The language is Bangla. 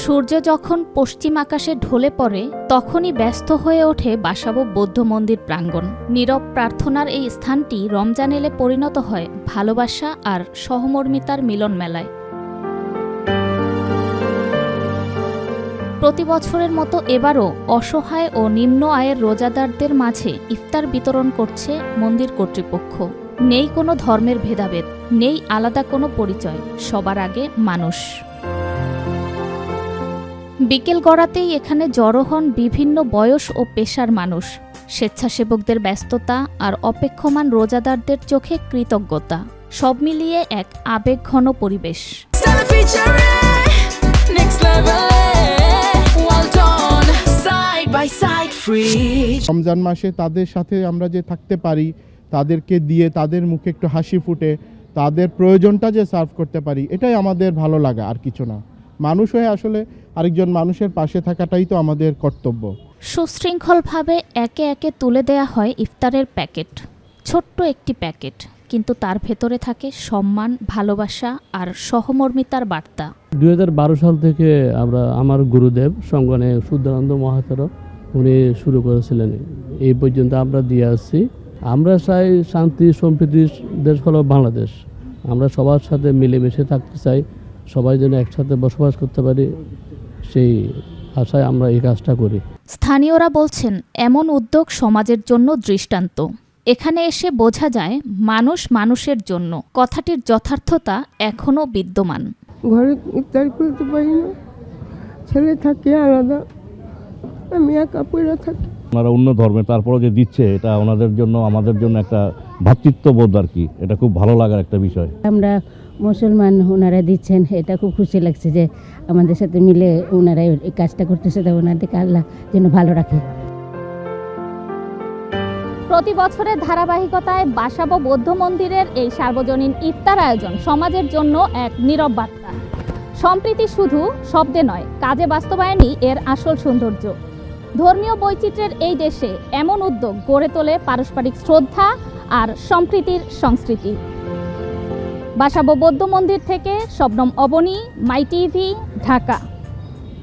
সূর্য যখন পশ্চিম আকাশে ঢলে পড়ে তখনই ব্যস্ত হয়ে ওঠে বাসাবো বৌদ্ধ মন্দির প্রাঙ্গণ। নীরব প্রার্থনার এই স্থানটি রমজান এলে পরিণত হয় ভালোবাসা আর সহমর্মিতার মিলন মেলায়। প্রতি বছরের মতো এবারও অসহায় ও নিম্ন আয়ের রোজাদারদের মাঝে ইফতার বিতরণ করছে মন্দির কর্তৃপক্ষ। নেই কোনো ধর্মের ভেদাভেদ, নেই আলাদা কোনো পরিচয়, সবার আগে মানুষ। বিকেল গড়াতেই এখানে জড়ো হন বিভিন্ন বয়স ও পেশার মানুষ। স্বেচ্ছাসেবকদের ব্যস্ততা আর অপেক্ষমান রোজাদারদের চোখে কৃতজ্ঞতা, সব মিলিয়ে এক আবেগঘন পরিবেশ। রমজান মাসে তাদের সাথে আমরা যে থাকতে পারি, তাদেরকে দিয়ে তাদের মুখে একটু হাসি ফুটে তাদের প্রয়োজনটা যে সার্ভ করতে পারি, এটাই আমাদের ভালো লাগা, আর কিছু না। মানুষ হয়ে আসলে আরেকজন মানুষের পাশে থাকাটাই তো আমাদের কর্তব্য। সুশৃঙ্খলভাবে একে একে তুলে দেয়া হয় ইফতারের প্যাকেট। ছোট্ট একটি প্যাকেট, কিন্তু তার ভেতরে থাকে সম্মান, ভালোবাসা আর সহমর্মিতার বার্তা। 2012 সাল থেকে আমার গুরুদেব সঙ্গনে শুদ্ধানন্দ মহাতর উনি শুরু করেছিলেন। এই পর্যন্ত আমরা দিয়ে আসছি। আমরা চাই শান্তি সম্প্রীতির দেশ হলো বাংলাদেশ। আমরা সবার সাথে মিলেমিশে থাকতে চাই, সবাই যেন একসাথে বসবাস করতে পারি, সেই আশায় আমরা এই কাজটা করি। স্থানীয়রা বলছেন, এমন উদ্যোগ সমাজের জন্য দৃষ্টান্ত। এখানে এসে বোঝা যায় মানুষ মানুষের জন্য কথাটির যথার্থতা এখনও বিদ্যমান। ঘরে ইফতার করতে পারি না, ছেলে থাকে আলাদা, আমি একা পড়ে থাকি। ওনারা অন্য ধর্মের, তারপরে যে দিচ্ছে এটা ওনাদের জন্য আমাদের জন্য একটা ভ্রাতৃত্ববোধ আর কি, এটা খুব ভালো লাগার একটা বিষয়। আমরা মুসলমান, ওনারা দিচ্ছেন, এটা খুব খুশি লাগছে যে আমাদের সাথে মিলে ওনারা এই কাজটা করতেছে। তো ওনাদেরকে আল্লাহ যেন ভালো রাখে। প্রতি বছরের ধারাবাহিকতায় বাসাবো বৌদ্ধ মন্দিরের এই সার্বজনীন ইফতার আয়োজন সমাজের জন্য এক নীরব বার্তা। সম্প্রীতি শুধু শব্দে নয়, কাজে বাস্তবায়নই এর আসল সৌন্দর্য। ধর্মীয় বৈচিত্র্যের এই দেশে এমন উদ্যোগ গড়ে তোলে পারস্পরিক শ্রদ্ধা আর সম্প্রীতির সংস্কৃতি। বাসাবো বৌদ্ধ মন্দির থেকে শবনম অবনী, মাই টিভি, ঢাকা।